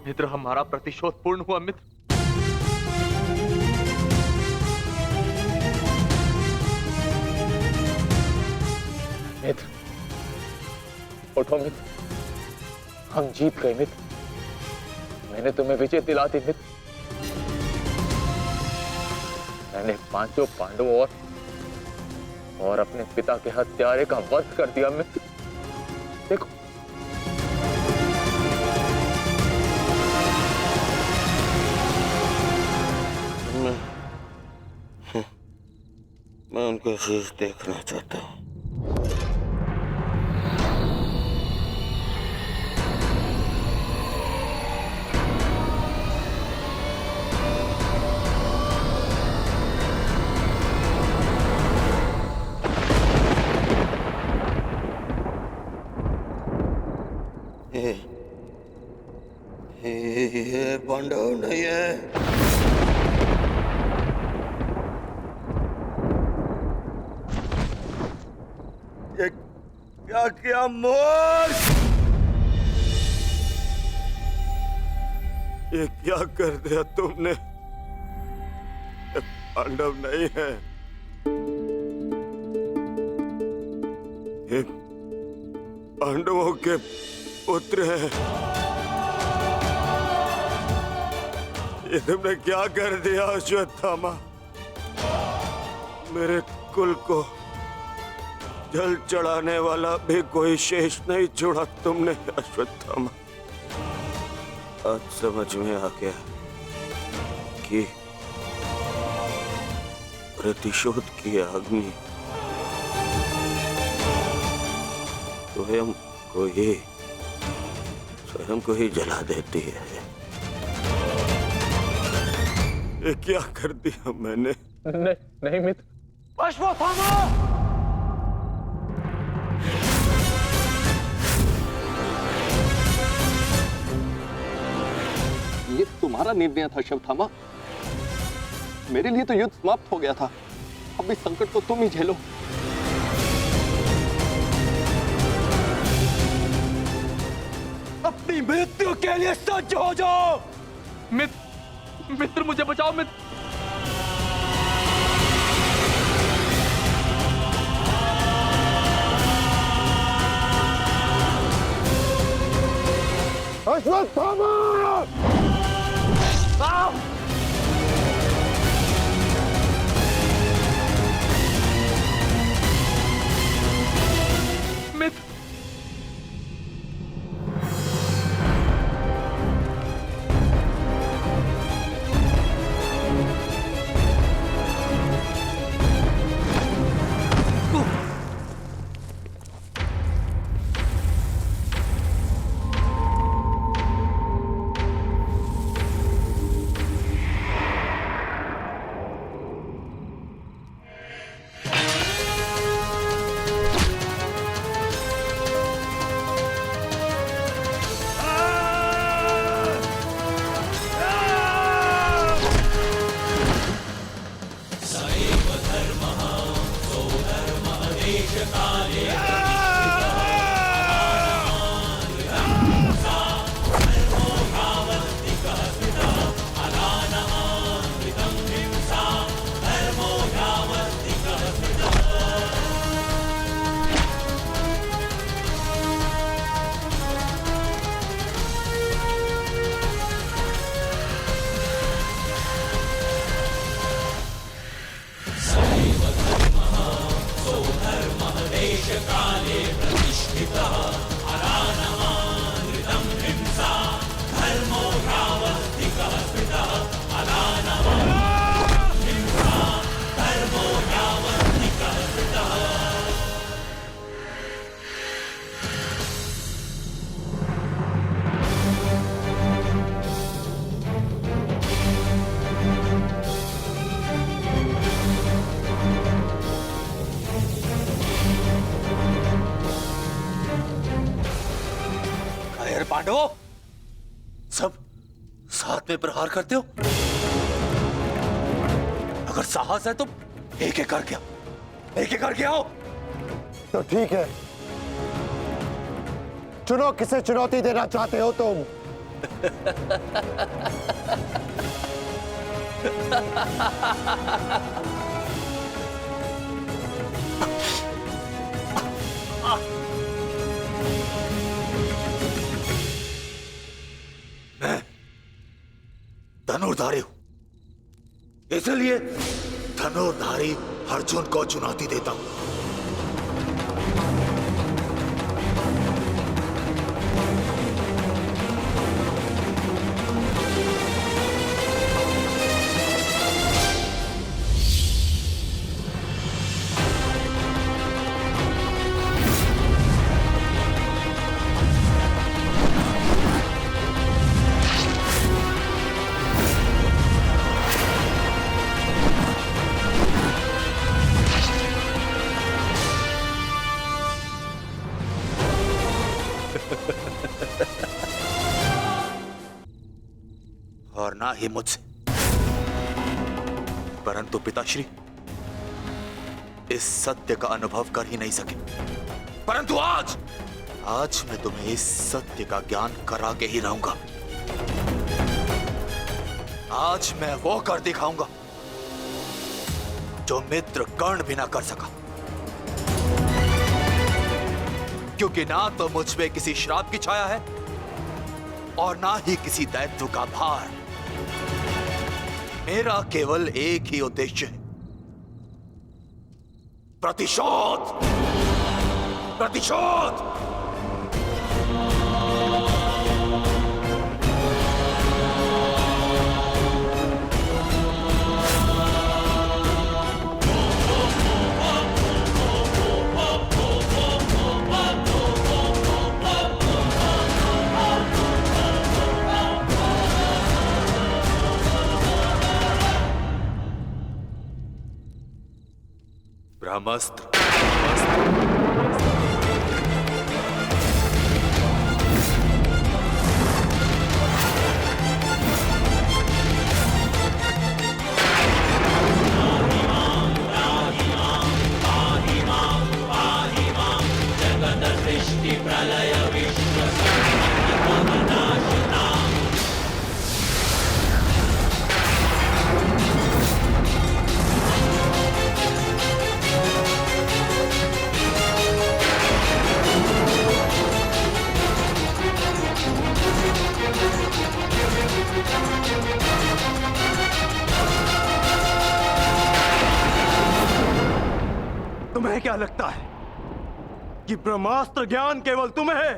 मित्र, हमारा प्रतिशोध पूर्ण हुआ मित्र। मित्र, उठो मित्र, हम जीत गए मित्र। मैंने तुम्हें विजय दिला दी मित्र। मैंने पांचों पांडवों और अपने पिता के हत्यारे का वध कर दिया मित्र। देखो, मैं उनका शीश देखना चाहता हूँ। ये पांडव नहीं है। ये क्या किया मूर्ख? ये क्या कर दिया तुमने? ये पांडव नहीं है, ये पांडवों के पुत्र हैं। ये तुमने क्या कर दिया अश्वत्थामा? मेरे कुल को जल चढ़ाने वाला भी कोई शेष नहीं छोड़ा तुमने अश्वत्थामा। आज समझ में आ गया कि प्रतिशोध की अग्नि स्वयं को ही जला देती है। ये क्या कर दिया मैंने? नहीं मित्र। अश्वत्थामा! ये तुम्हारा निर्णय था अश्वत्थामा। मेरे लिए तो युद्ध समाप्त हो गया था। अब इस संकट को तुम ही झेलो। अपनी मृत्यु के लिए सज्ज हो जाओ। मित्र, मुझे बचाओ मित्र। अश्वत्थामा! मित्र, पांडवों, सब साथ में प्रहार करते हो। अगर साहस है तो एक एक करके आओ। तो ठीक है, चुनो किसे चुनौती देना चाहते हो तुम। मैं धनुर्धारी हूं, इसलिए धनुर्धारी अर्जुन को चुनौती देता हूं। और ना ही मुझसे, परंतु पिताश्री इस सत्य का अनुभव कर ही नहीं सके। परंतु आज मैं तुम्हें इस सत्य का ज्ञान करा के ही रहूंगा। आज मैं वो कर दिखाऊंगा जो मित्र कर्ण भी ना कर सका, क्योंकि ना तो मुझ पे किसी श्राप की छाया है और ना ही किसी दैत्य का भार। मेरा केवल एक ही उद्देश्य है, प्रतिशोध। प्रतिशोध। ब्रह्मास्त्र। तुम्हें क्या लगता है कि ब्रह्मास्त्र ज्ञान केवल तुम्हें है?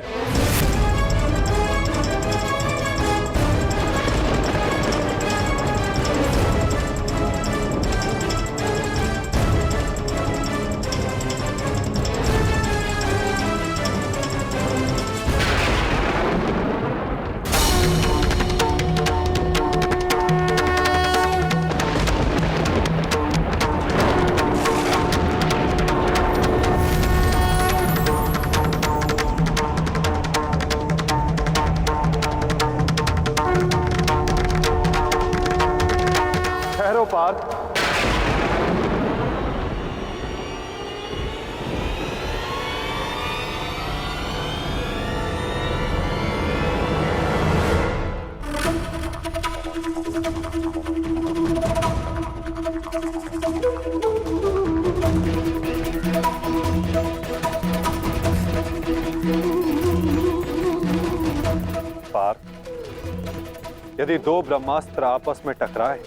यदि दो ब्रह्मास्त्र आपस में टकराए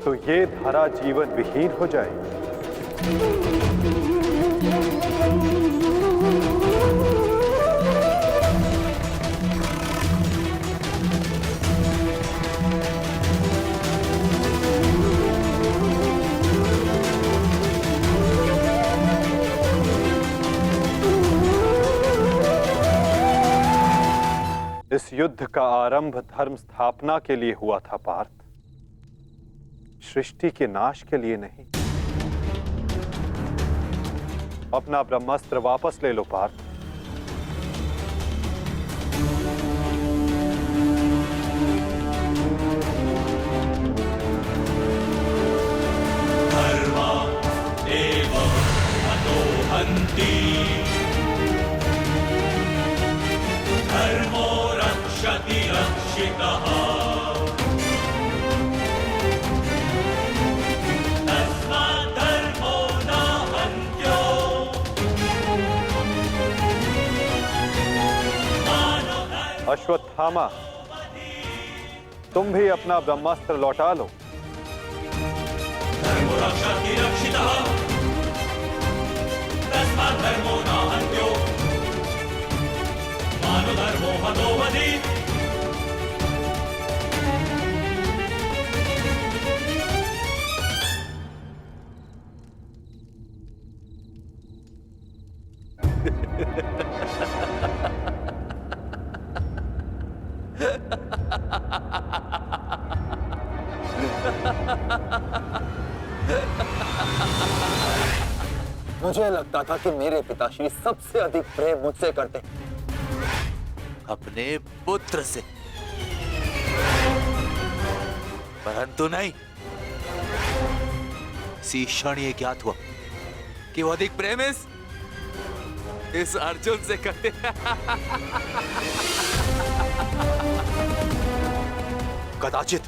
तो ये धारा जीवन विहीन हो जाएगी। इस युद्ध का आरंभ धर्म स्थापना के लिए हुआ था पार्थ, सृष्टि के नाश के लिए नहीं। अपना ब्रह्मास्त्र वापस ले लो पार्थ। धर्मा एव हतो हन्ति, धर्मो रक्षति अश्वत्थामा, तुम भी अपना ब्रह्मास्त्र लौटा लो। धर्मो रक्षति रक्षितः तस्मात् धर्मो न हन्यो मानो धर्मो हतो वधि। मुझे लगता था कि मेरे पिताश्री सबसे अधिक प्रेम मुझसे करते, अपने पुत्र से, परंतु नहीं। इसी क्षण ये ज्ञात हुआ कि वो अधिक प्रेम इस अर्जुन से करते। कदाचित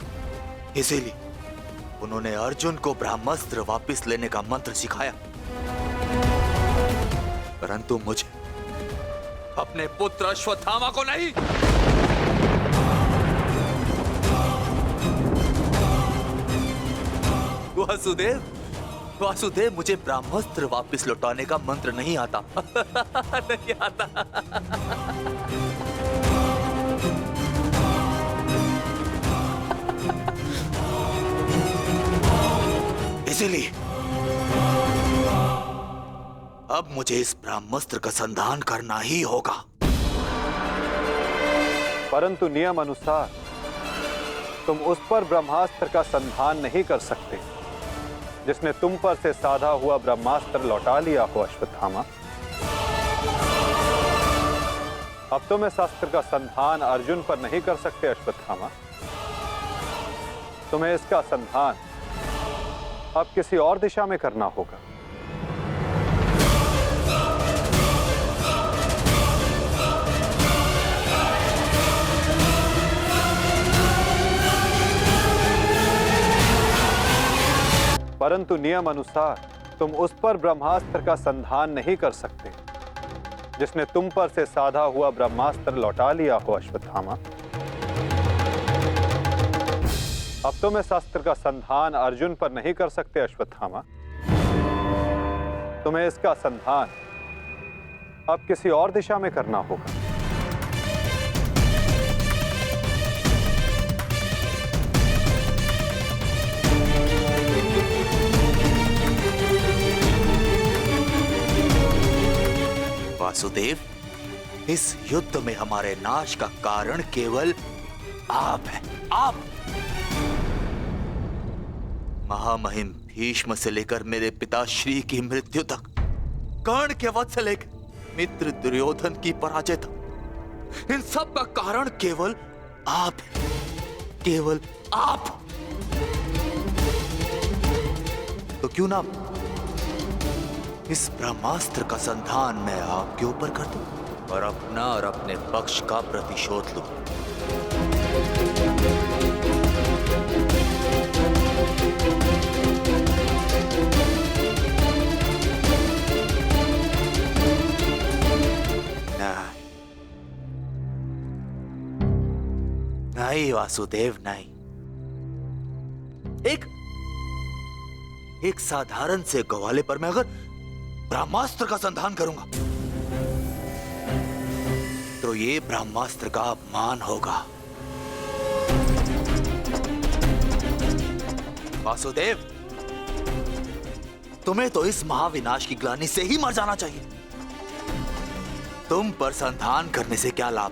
इसीलिए उन्होंने अर्जुन को ब्रह्मास्त्र वापस लेने का मंत्र सिखाया, परंतु मुझे, अपने पुत्र अश्वत्थामा को नहीं। वासुदेव, वासुदेव, मुझे ब्रह्मास्त्र वापस लौटाने का मंत्र नहीं आता। नहीं आता। इसीलिए अब मुझे इस ब्रह्मास्त्र का संधान करना ही होगा। परंतु नियम अनुसार तुम उस पर ब्रह्मास्त्र का संधान नहीं कर सकते जिसने तुम पर से साधा हुआ ब्रह्मास्त्र लौटा लिया हो अश्वत्थामा। अब तुम इस अस्त्र का संधान अर्जुन पर नहीं कर सकते अश्वत्थामा। तुम्हें इसका संधान अब किसी और दिशा में करना होगा। परंतु नियम अनुसार तुम उस पर ब्रह्मास्त्र का संधान नहीं कर सकते जिसने तुम पर से साधा हुआ ब्रह्मास्त्र लौटा लिया हो अश्वत्थामा। अब तुम इस अस्त्र का संधान अर्जुन पर नहीं कर सकते अश्वत्थामा। तुम्हें इसका संधान अब किसी और दिशा में करना होगा। वासुदेव, इस युद्ध में हमारे नाश का कारण केवल आप हैं। आप, महामहिम भीष्म से लेकर मेरे पिताश्री की मृत्यु तक, कर्ण के वध से लेकर मित्र दुर्योधन की पराजय तक, इन सब का कारण केवल आप हैं। केवल आप। तो क्यों ना इस ब्रह्मास्त्र का संधान मैं आपके ऊपर कर दूं और अपना और अपने पक्ष का प्रतिशोध लूं। नहीं वासुदेव, नहीं। एक साधारण से ग्वाले पर मैं अगर ब्रह्मास्त्र का संधान करूंगा तो ये ब्रह्मास्त्र का अपमान होगा। वासुदेव, तुम्हें तो इस महाविनाश की ग्लानि से ही मर जाना चाहिए। तुम पर संधान करने से क्या लाभ?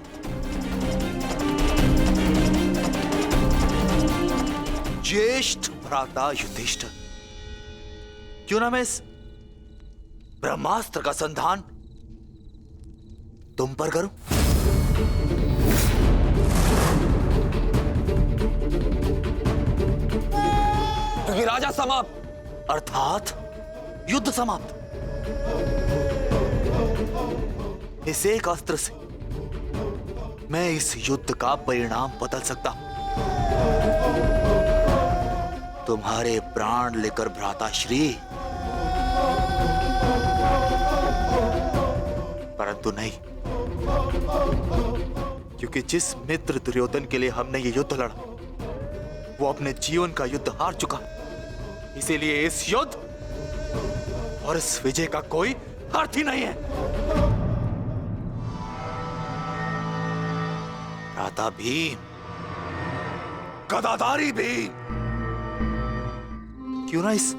ज्येष्ठ भ्राता युधिष्ठिर, क्यों ना मैं इस ब्रह्मास्त्र का संधान तुम पर करूं? क्योंकि राजा समाप्त, अर्थात युद्ध समाप्त। इस एक अस्त्र से मैं इस युद्ध का परिणाम बदल सकता हूं। तुम्हारे प्राण लेकर भ्राताश्री, परंतु नहीं, क्योंकि जिस मित्र दुर्योधन के लिए हमने ये युद्ध लड़ा वो अपने जीवन का युद्ध हार चुका। इसीलिए इस युद्ध और इस विजय का कोई अर्थ ही नहीं है। भ्राता भीम, गदाधारी भीम, क्यों ना इस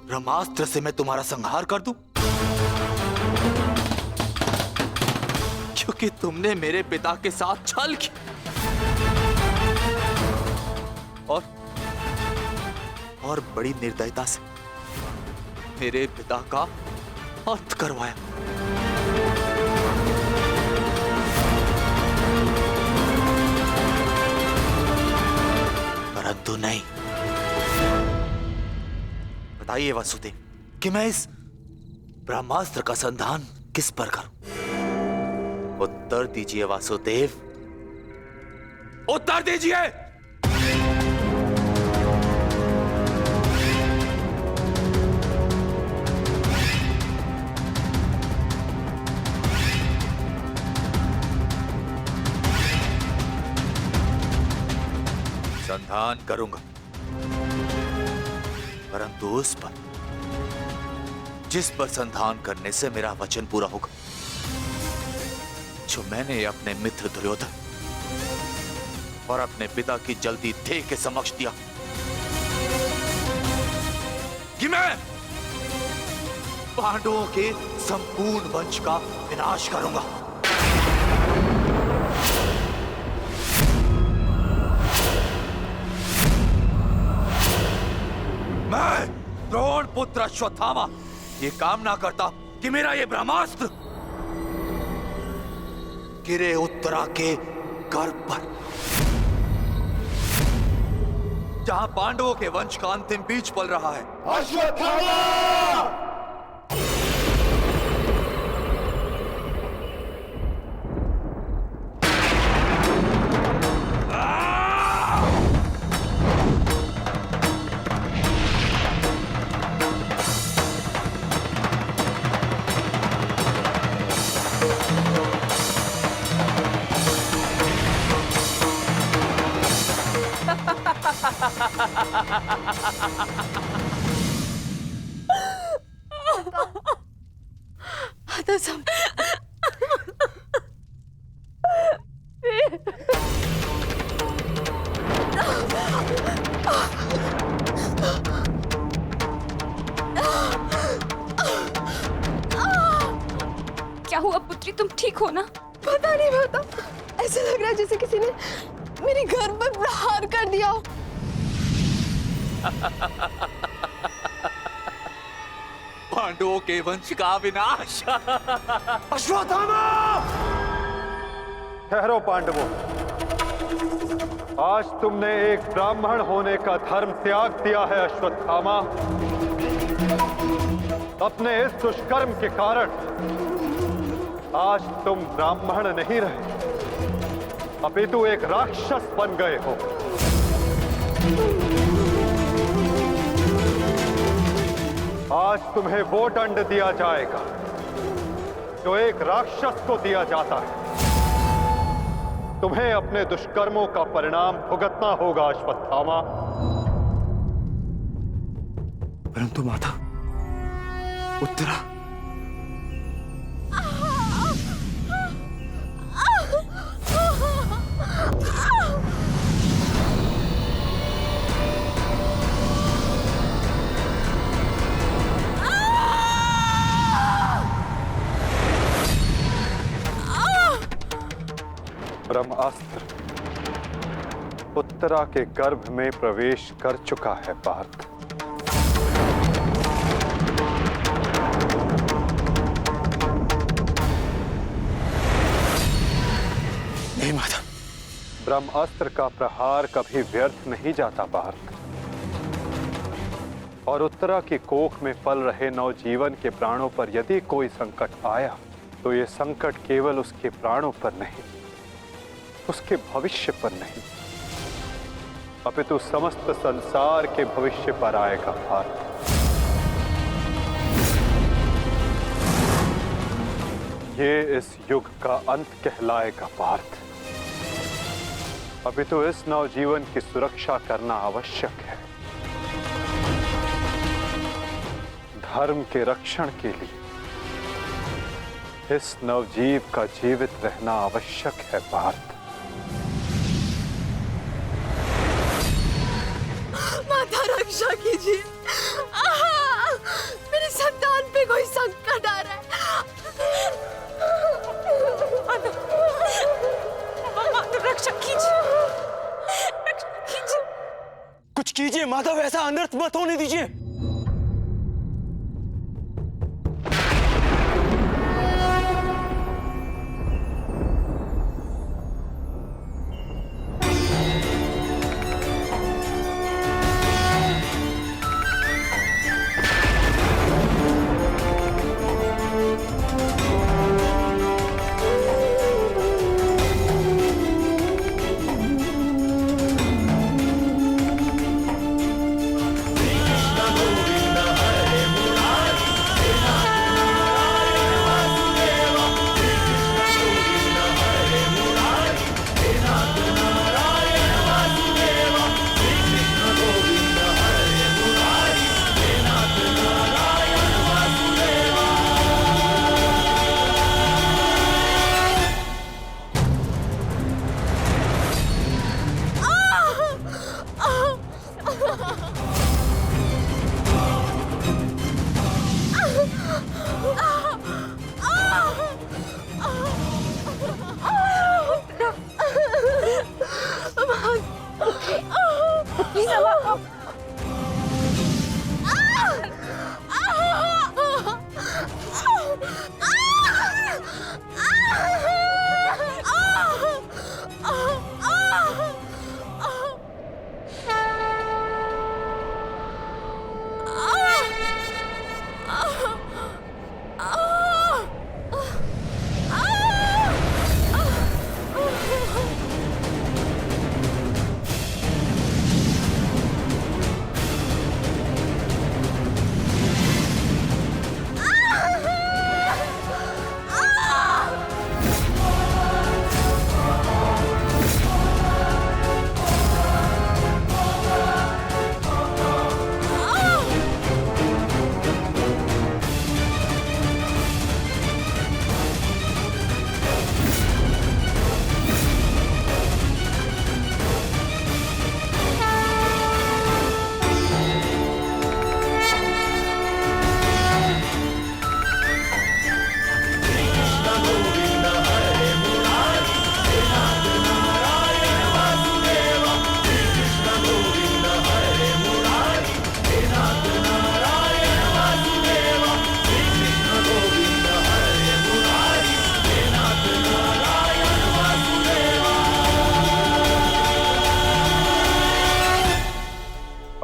ब्रह्मास्त्र से मैं तुम्हारा संहार कर दूं? क्योंकि तुमने मेरे पिता के साथ छल किया और बड़ी निर्दयता से मेरे पिता का अर्थ करवाया। परंतु नहीं, बताइए वासुदेव कि मैं इस ब्रह्मास्त्र का संधान किस पर करूं? उत्तर दीजिए वासुदेव, उत्तर दीजिए। संधान करूंगा, परंतु उस पर जिस पर संधान करने से मेरा वचन पूरा होगा, जो मैंने अपने मित्र दुर्योधन और अपने पिता की जल्दी देह के समक्ष दिया कि मैं पांडवों के संपूर्ण वंश का विनाश करूंगा। मैं द्रोण पुत्र अश्वत्थामा ये कामना करता कि मेरा ये ब्रह्मास्त्र गिरे उत्तरा के गर्भ पर, जहां पांडवों के वंश का अंतिम बीज पल रहा है। अश्वत्थामा! क्या हुआ पुत्री, तुम ठीक हो ना? पता नहीं माता, ऐसा लग रहा है जैसे किसी ने मेरी घर पर प्रहार कर दिया हो। पांडवों के वंश का विनाश। अश्वत्थामा! ठहरो पांडवों, आज तुमने एक ब्राह्मण होने का धर्म त्याग दिया है। अश्वत्थामा, अपने इस दुष्कर्म के कारण आज तुम ब्राह्मण नहीं रहे, अपितु एक राक्षस बन गए हो। आज तुम्हें वो दंड दिया जाएगा जो एक राक्षस को दिया जाता है। तुम्हें अपने दुष्कर्मों का परिणाम भुगतना होगा अश्वत्थामा। परंतु माता, उत्तरा ब्रह्मास्त्र उत्तरा के गर्भ में प्रवेश कर चुका है पार्थ। नहीं माता, ब्रह्मास्त्र का प्रहार कभी व्यर्थ नहीं जाता पार्थ, और उत्तरा की कोख में पल रहे नवजीवन के प्राणों पर यदि कोई संकट आया तो ये संकट केवल उसके प्राणों पर नहीं, उसके भविष्य पर नहीं, अपितु समस्त संसार के भविष्य पर आएगा पार्थ। ये इस युग का अंत कहलाएगा पार्थ। अभी तो इस नवजीवन की सुरक्षा करना आवश्यक है। धर्म के रक्षण के लिए इस नवजीव का जीवित रहना आवश्यक है पार्थ। माता रक्षा कीजिए। मेरी संतान पे कोई संकट आ रहा है। माता रक्षा कीजिए, रक्षा कीजिए। कुछ कीजिए माधव, ऐसा अनर्थ मत होने दीजिए।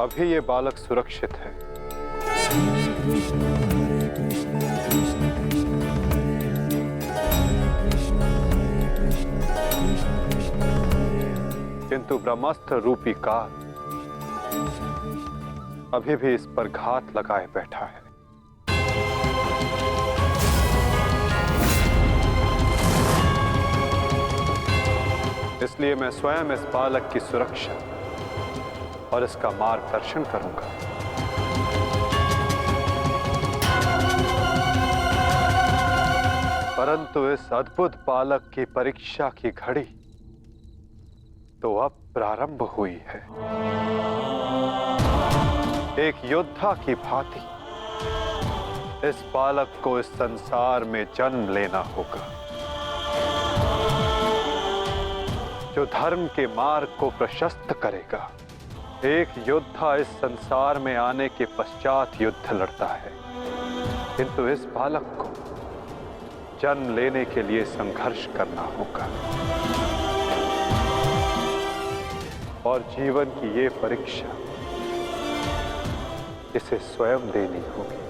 अभी ये बालक सुरक्षित है। किंतु ब्रह्मास्त्र रूपी काल अभी भी इस पर घात लगाए बैठा है। इसलिए मैं स्वयं इस बालक की सुरक्षा और इसका मार्गदर्शन करूंगा। परंतु इस अद्भुत बालक की परीक्षा की घड़ी तो अब प्रारंभ हुई है। एक योद्धा की भांति इस बालक को इस संसार में जन्म लेना होगा, जो धर्म के मार्ग को प्रशस्त करेगा। एक योद्धा इस संसार में आने के पश्चात युद्ध लड़ता है, किंतु इस बालक को जन्म लेने के लिए संघर्ष करना होगा और जीवन की ये परीक्षा इसे स्वयं देनी होगी।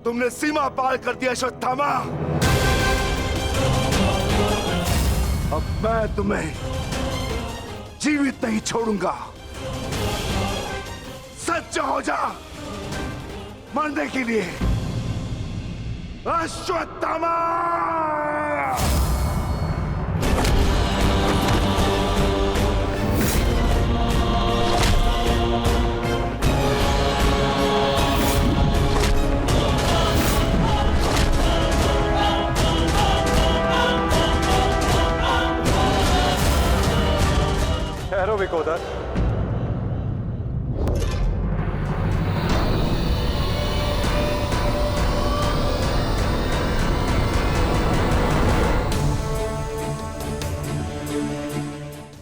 तुमने सीमा पार कर दिया अश्वत्थामा। अब मैं तुम्हें जीवित नहीं छोड़ूंगा। सच हो जा मरने के लिए अश्वत्थामा। ठहरो विकोदर।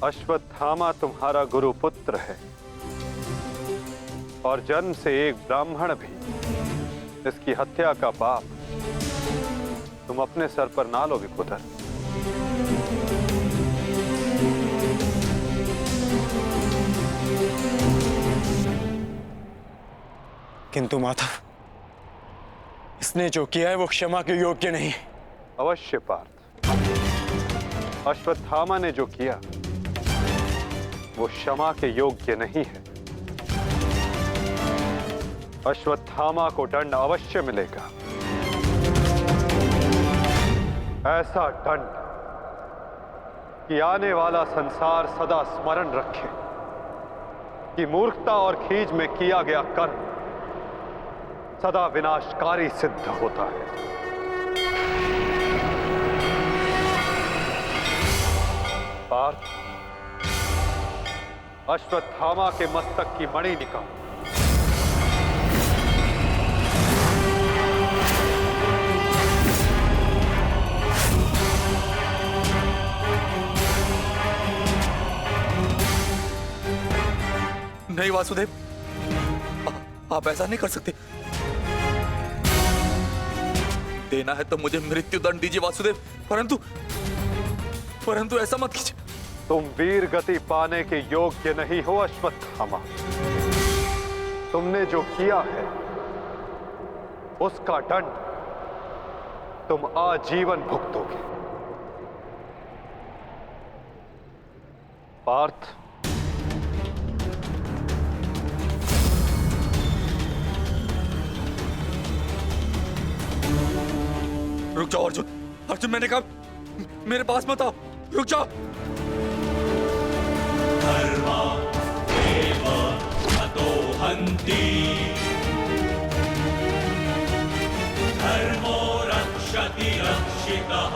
अश्वत्थामा तुम्हारा गुरु पुत्र है और जन्म से एक ब्राह्मण भी। इसकी हत्या का पाप तुम अपने सर पर ना लो विकोदर। किंतु माधव, इसने जो किया है वो क्षमा के योग्य नहीं। अवश्य पार्थ, अश्वत्थामा ने जो किया वो क्षमा के योग्य नहीं है। अश्वत्थामा को दंड अवश्य मिलेगा। ऐसा दंड कि आने वाला संसार सदा स्मरण रखे कि मूर्खता और खीज में किया गया कर्म सदा विनाशकारी सिद्ध होता है। पार्थ, अश्वत्थामा के मस्तक की मणि निकाल। नहीं वासुदेव, आप ऐसा नहीं कर सकते। देना है तो मुझे मृत्यु दंड दीजिए वासुदेव, परंतु ऐसा मत कीजिए। तुम वीर गति पाने के योग्य नहीं हो अश्वत्थामा। तुमने जो किया है उसका दंड तुम आजीवन भुगतोगे। पार्थ, रुक जाओ अर्जुन। अर्जुन, मैंने कहा मेरे पास मत आओ, रुक जाओ। धर्मा एव हतो हन्ति धर्मो रक्षति रक्षितः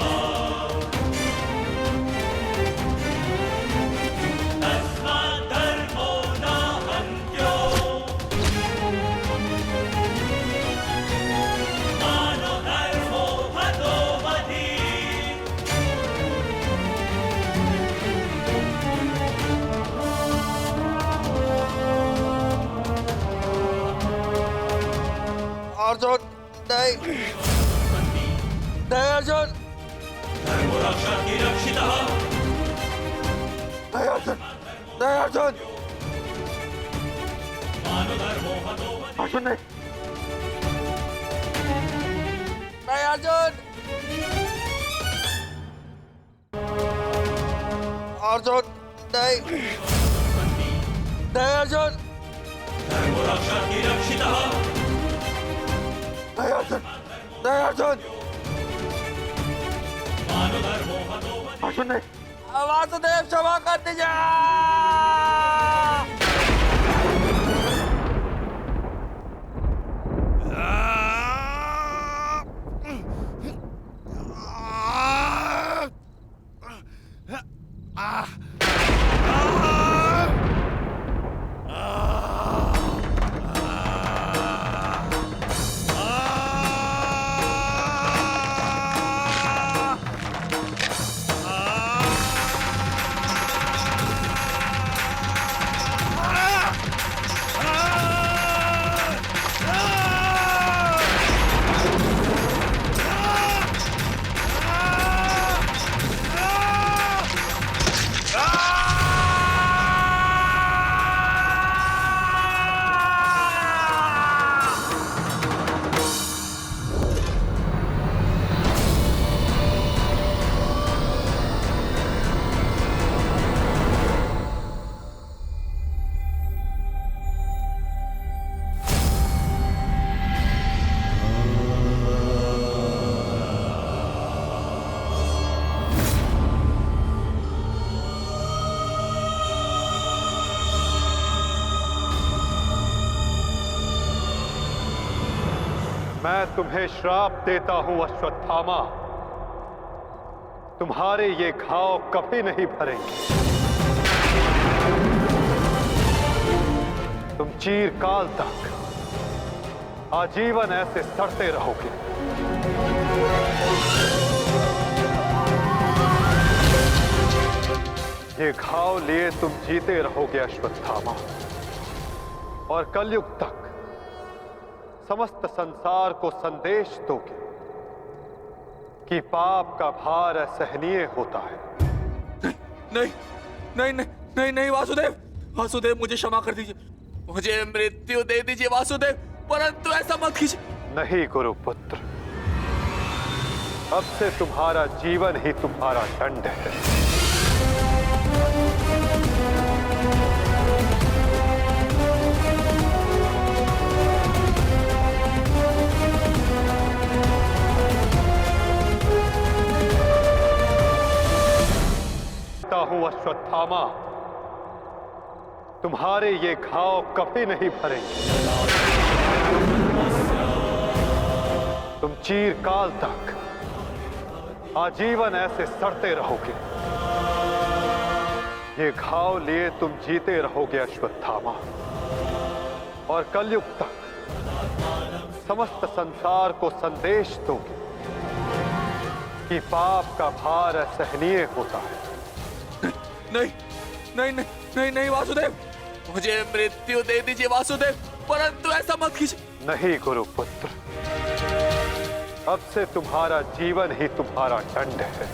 तस्मात् धर्मो न हन्त्यो मानो धर्मो हतो वधि। अर्जुन नहीं, नहीं अर्जुन, धर्मो रक्षति रक्षितः नहीं अर्जुन, नहीं अर्जुन, मानो धर्मो हतो वधि। अर्जुन नहीं, नहीं अर्जुन, अर्जुन नहीं, नहीं अर्जुन, धर्मो रक्षति रक्षितः नहीं अर्जुन, नहीं अर्जुन, मानो धर्मो हतो वधि। अर्जुन नहीं। वासुदेव क्षमा कर दीजिए। मैं तुम्हें श्राप देता हूं अश्वत्थामा, तुम्हारे ये घाव कभी नहीं भरेंगे। तुम चीरकाल तक आजीवन ऐसे सड़ते रहोगे। ये घाव लिए तुम जीते रहोगे अश्वत्थामा, और कलयुग तक समस्त संसार को संदेश दोगे कि पाप का भार असहनीय होता है। नहीं नहीं नहीं नहीं नहीं वासुदेव, वासुदेव मुझे क्षमा कर दीजिए, मुझे मृत्यु दे दीजिए वासुदेव, परंतु ऐसा मत कीजिए। नहीं गुरुपुत्र, अब से तुम्हारा जीवन ही तुम्हारा दंड है। हूं अश्वत्थामा, तुम्हारे ये घाव कभी नहीं भरेंगे। तुम चीरकाल तक आजीवन ऐसे सड़ते रहोगे। ये घाव लिए तुम जीते रहोगे अश्वत्थामा, और कलयुग तक समस्त संसार को संदेश दोगे कि पाप का भार असहनीय होता है। नहीं नहीं नहीं नहीं नहीं वासुदेव, मुझे मृत्यु दे दीजिए वासुदेव, परंतु ऐसा मत कीजिए। नहीं गुरुपुत्र, अब से तुम्हारा जीवन ही तुम्हारा दंड है।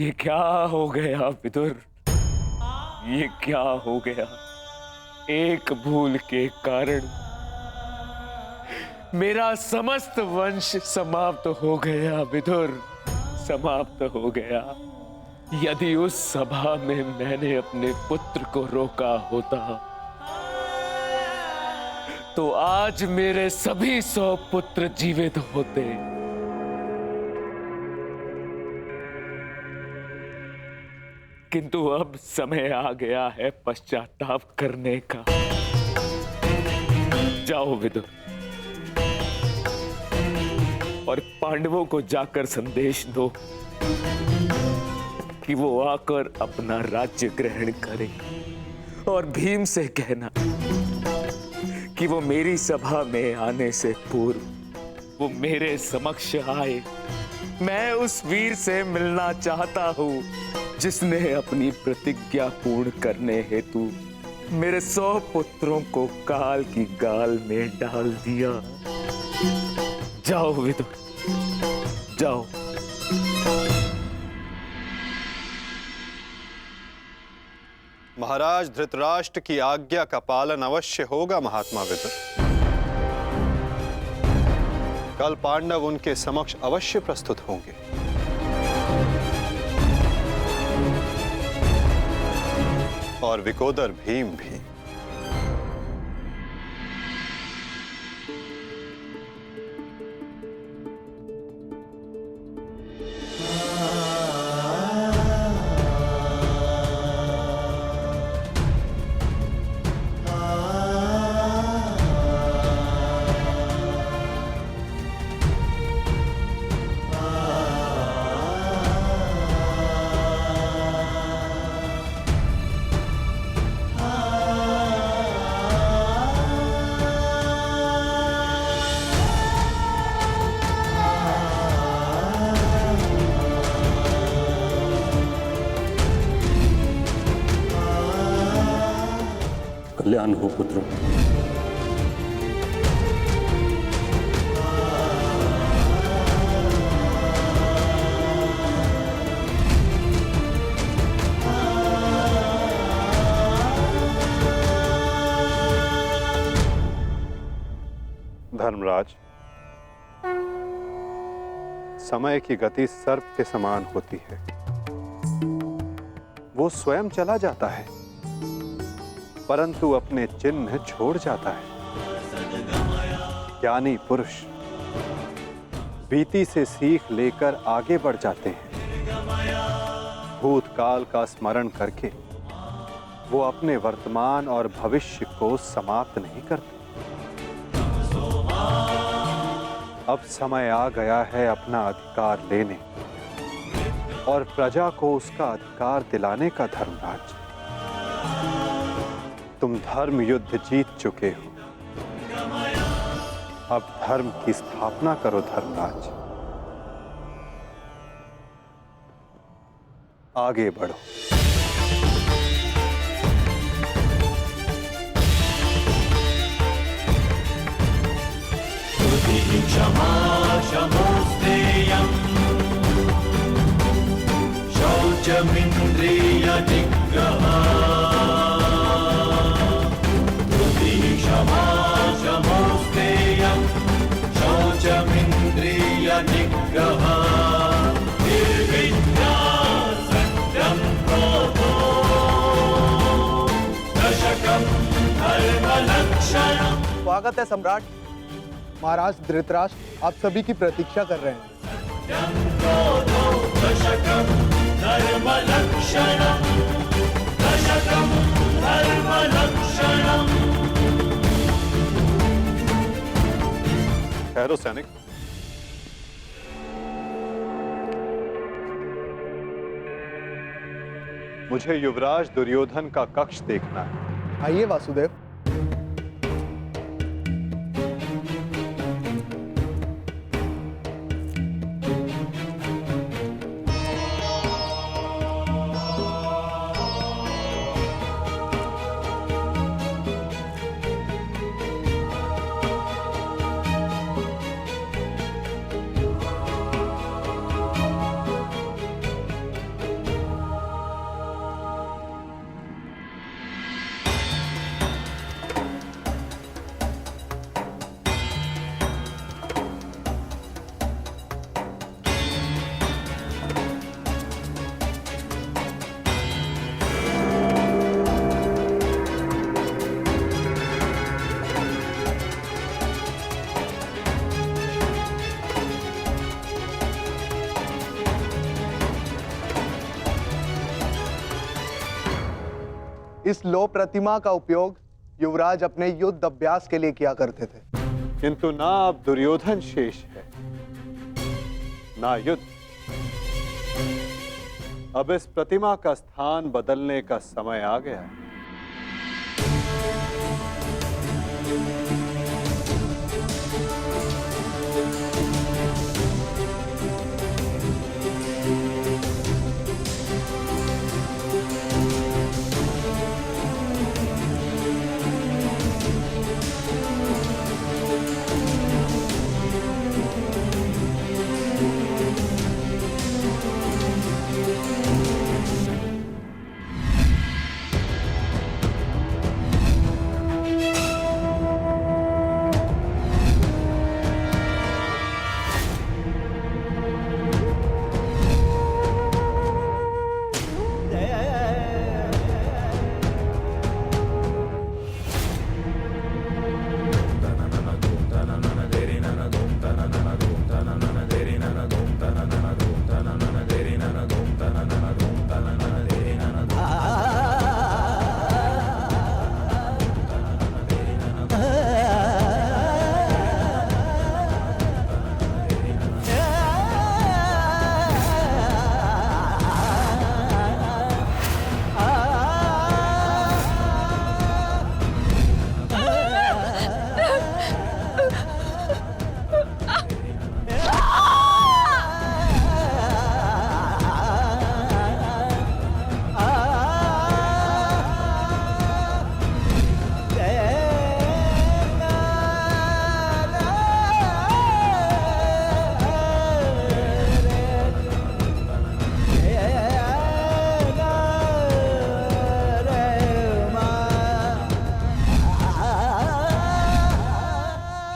ये क्या हो गया विदुर, ये क्या हो गया? एक भूल के कारण मेरा समस्त वंश समाप्त हो गया विदुर, समाप्त हो गया। यदि उस सभा में मैंने अपने पुत्र को रोका होता तो आज मेरे सभी 100 पुत्र जीवित होते। किंतु अब समय आ गया है पश्चाताप करने का। जाओ विदुर, और पांडवों को जाकर संदेश दो कि वो आकर अपना राज्य ग्रहण करें, और भीम से कहना कि वो मेरी सभा में आने से पूर्व वो मेरे समक्ष आए। मैं उस वीर से मिलना चाहता हूं जिसने अपनी प्रतिज्ञा पूर्ण करने हेतु मेरे 100 पुत्रों को काल की गाल में डाल दिया। जाओ विदुर, जाओ। महाराज धृतराष्ट्र की आज्ञा का पालन अवश्य होगा महात्मा विदुर। कल पांडव उनके समक्ष अवश्य प्रस्तुत होंगे। और विकोदर भीम भी। कल्याण हो पुत्रों। धर्मराज, समय की गति सर्प के समान होती है। वो स्वयं चला जाता है परंतु अपने चिन्ह छोड़ जाता है। ज्ञानी पुरुष बीती से सीख लेकर आगे बढ़ जाते हैं। भूतकाल का स्मरण करके वो अपने वर्तमान और भविष्य को समाप्त नहीं करते। अब समय आ गया है अपना अधिकार लेने और प्रजा को उसका अधिकार दिलाने का। धर्मराज, तुम धर्म युद्ध जीत चुके हो, अब धर्म की स्थापना करो। धर्मराज, आगे बढ़ो। क्षमा क्षमोस्तेयम् शौचमिन्द्रिय निग्रहा क्षमा क्षमोस्तेयम् शौचमिन्द्रिय निग्रहा निर्विद्या सत्यं क्रोधो दशकं धर्मलक्षणम्। स्वागत है सम्राट। महाराज धृतराष्ट्र आप सभी की प्रतीक्षा कर रहे हैं। ठहरो सैनिक। मुझे युवराज दुर्योधन का कक्ष देखना है। आइए वासुदेव। इस लो प्रतिमा का उपयोग युवराज अपने युद्ध अभ्यास के लिए किया करते थे। किंतु ना अब दुर्योधन शेष है, ना युद्ध। अब इस प्रतिमा का स्थान बदलने का समय आ गया है।